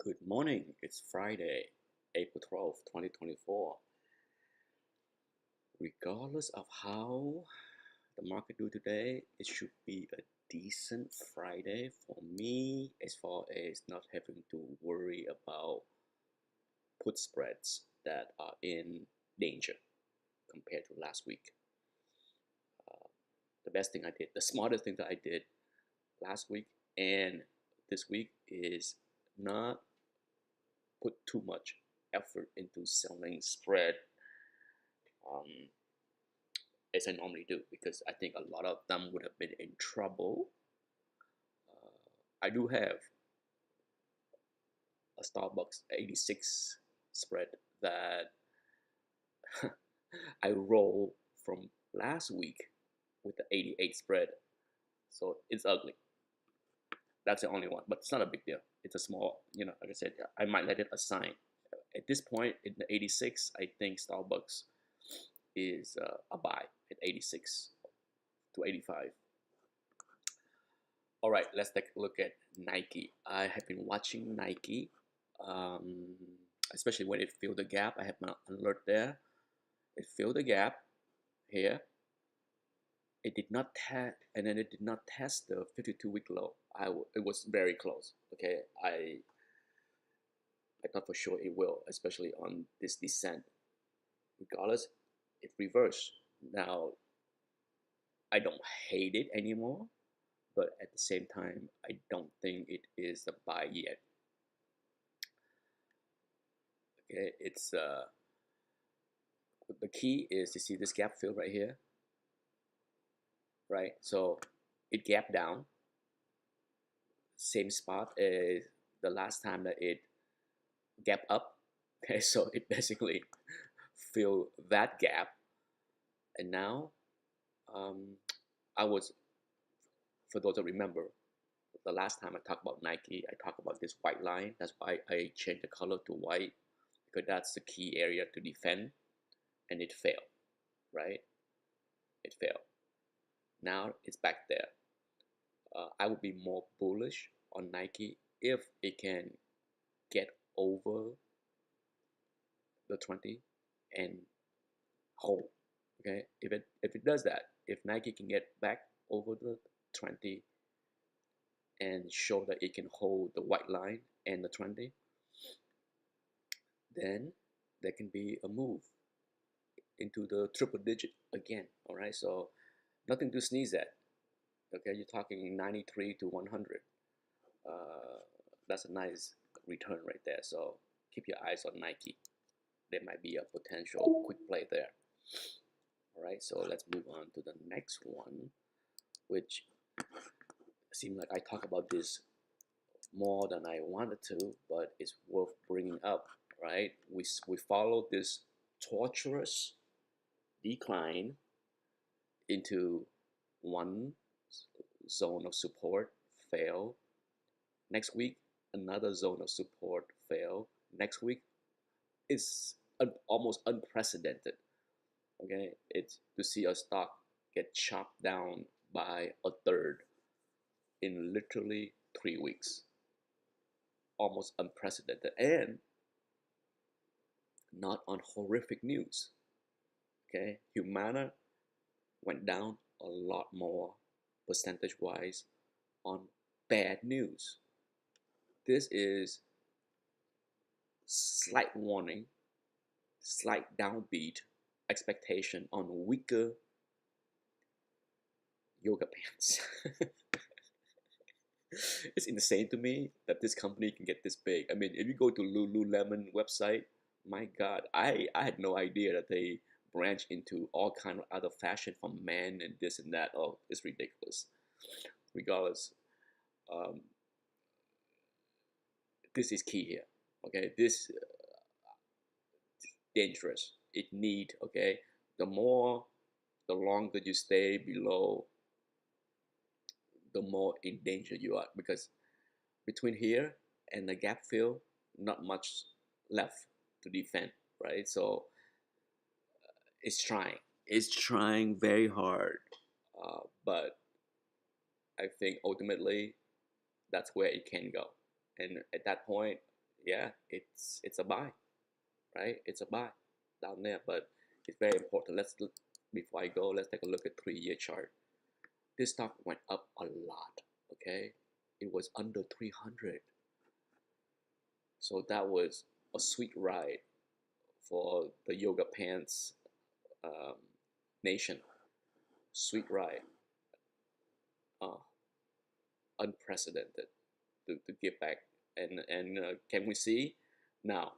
Good morning. It's Friday, April 12th, 2024. Regardless of how the market do today, it should be a decent Friday for me as far as not having to worry about put spreads that are in danger compared to last week. Uh, the best thing I did, the smartest thing that I did last week and this week is not put too much effort into selling spread um, as I normally do because I think a lot of them would have been in trouble. I do have a Starbucks 86 spread that I roll from last week with the 88 spread, so it's ugly. That's the only one, but it's not a big deal. It's a small, like I said, I might let it assign. At this point in the 86, I think Starbucks is a buy at 86 to 85. All right, let's take a look at Nike. I have been watching Nike, um, especially when it filled the gap. I have my alert there. It filled the gap here. It did not test, and then it did not test the 52-week low. It was very close. Okay, I thought for sure it will, especially on this descent. Regardless, it reversed. Now, I don't hate it anymore, but at the same time, I don't think it is a buy yet. Okay, it's the key is to see this gap fill right here, right? So it gapped down, same spot as the last time that it gap up. Okay, so it basically filled that gap, and now I was, for those that remember, the last time I talked about Nike, I talked about this white line. That's why I changed the color to white, because that's the key area to defend, and it failed, right? It failed. Now it's back there. I would be more bullish on Nike if it can get over the 20 and hold. Okay, if it does that, if Nike can get back over the 20 and show that it can hold the white line and the 20, then there can be a move into the triple digit again. All right, so nothing to sneeze at. Okay, you're talking 93 to 100. That's a nice return right there. So keep your eyes on Nike. There might be a potential quick play there. All right, so let's move on to the next one, which seems like I talk about this more than I wanted to, but it's worth bringing up, right? We follow this torturous decline into one zone of support, fail. Next week, another zone of support, fail. Next week is almost unprecedented. Okay, it's to see a stock get chopped down by a third in literally 3 weeks. Almost unprecedented, and not on horrific news. Okay, Humana went down a lot more percentage wise on bad news. This is slight warning, slight downbeat expectation on weaker yoga pants. It's insane to me that this company can get this big. I mean, if you go to Lululemon website, my God, I had no idea that they branch into all kind of other fashion from men and this and that. Oh, it's ridiculous. Regardless, um, this is key here. Okay, this dangerous. It need, okay. The longer you stay below, the more in danger you are, because between here and the gap fill, not much left to defend, right? So it's trying very hard, but I think ultimately that's where it can go, and at that point yeah, it's a buy, right? It's a buy down there, but it's very important. Before I go, let's take a look at 3-year chart. This stock went up a lot, okay? It was under 300. So that was a sweet ride for the yoga pants um, nation. Sweet ride. Uh, Unprecedented to give back. And can we see now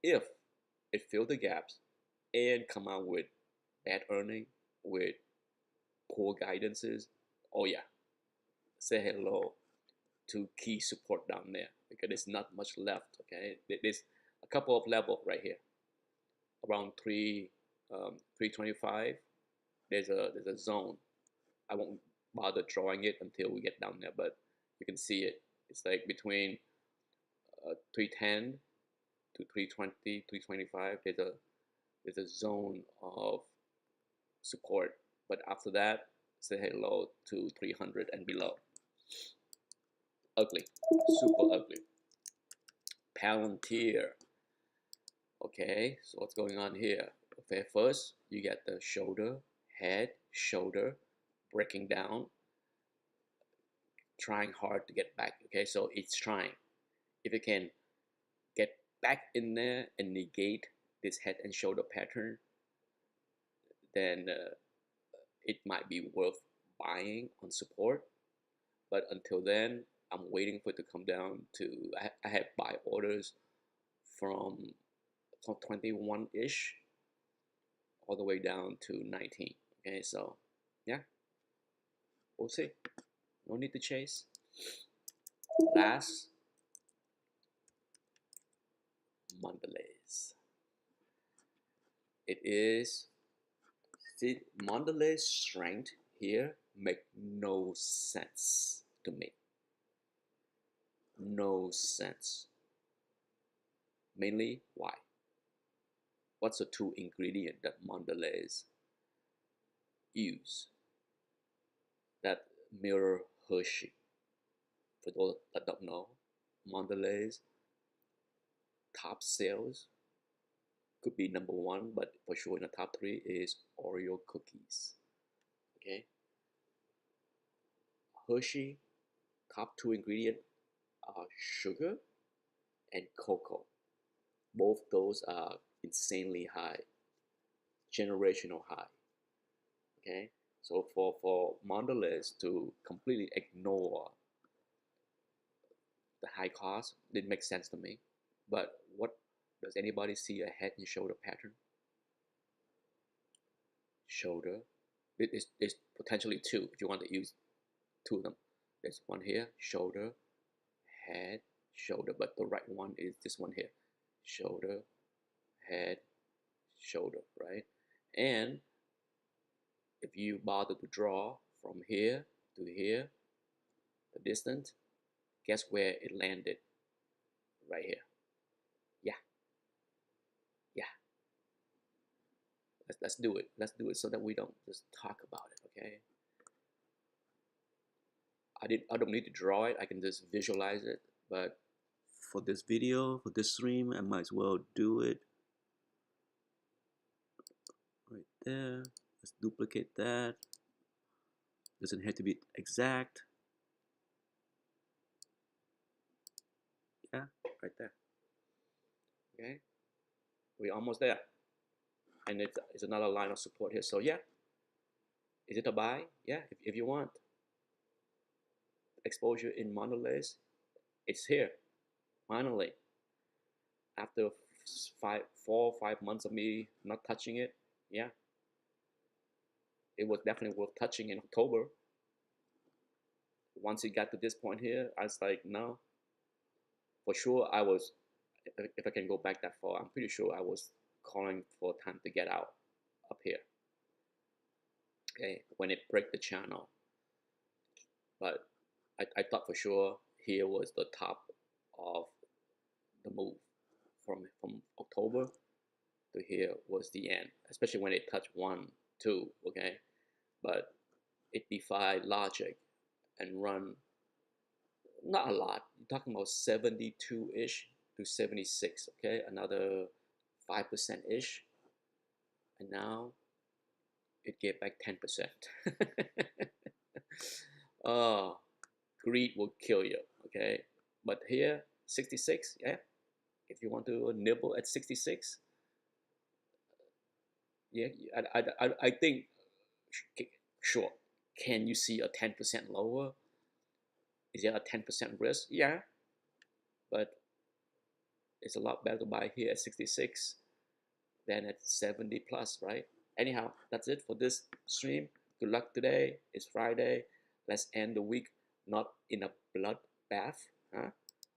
if it fill the gaps and come out with bad earning, with poor guidances? Oh yeah, say hello to key support down there, because there's not much left. Okay, there's a couple of levels right here around 325. There's a zone. I won't bother drawing it until we get down there, but you can see it. It's like between 310 to 320, 325. There's a zone of support, but after that, say hello to 300 and below. Ugly, super ugly. Palantir. Okay, so what's going on here? Okay, first you get the shoulder, head, shoulder, breaking down, trying hard to get back. Okay, so it's trying. If it can get back in there and negate this head and shoulder pattern, then it might be worth buying on support. But until then, I'm waiting for it to come down to, I have buy orders from 21-ish all the way down to 19. Okay, so yeah, we'll see. No need to chase. Last, Mondelez. It is, see, Mondelez strength here make no sense to me. No sense. Mainly, why? What's the two ingredient that Mondelez use that mirror Hershey? For those that don't know, Mondelez top sales could be number one, but for sure in the top three is Oreo cookies. Okay, Hershey top two ingredient are sugar and cocoa. Both those are insanely high, generational high. Okay, so for Mondelez to completely ignore the high cost didn't make sense to me. But what, does anybody see a head and shoulder pattern? Shoulder. There's potentially two if you want to use two of them. There's one here, shoulder, head, shoulder, but the right one is this one here. Shoulder, head, shoulder, right? And if you bother to draw from here to here, the distance, guess where it landed? Right here. Yeah, yeah. Let's do it. Let's do it so that we don't just talk about it, okay? I don't need to draw it. I can just visualize it. But for this video, for this stream, I might as well do it right there. Let's duplicate that. Doesn't have to be exact. Yeah, right there. Okay, we're almost there. And it's another line of support here. So yeah, is it a buy? Yeah, if you want exposure in Mondelez, it's here. Finally, after 4 or 5 months of me not touching it, yeah, it was definitely worth touching in October. Once it got to this point here, I was like, no, for sure I was, if I can go back that far, I'm pretty sure I was calling for time to get out up here. Okay, when it break the channel. But I thought for sure here was the top of the move. From October to here was the end, especially when it touched 1, 2, okay? But it defied logic and run, not a lot, talking about 72-ish to 76, okay? Another 5%-ish. And now it gave back 10%. Oh, greed will kill you, okay? But here, 66, yeah, if you want to nibble at 66, yeah, I think, sure. Can you see a 10% lower? Is there a 10% risk? Yeah, but it's a lot better to buy here at 66 than at 70 plus, right? Anyhow, that's it for this stream. Good luck today. It's Friday. Let's end the week not in a bloodbath, huh?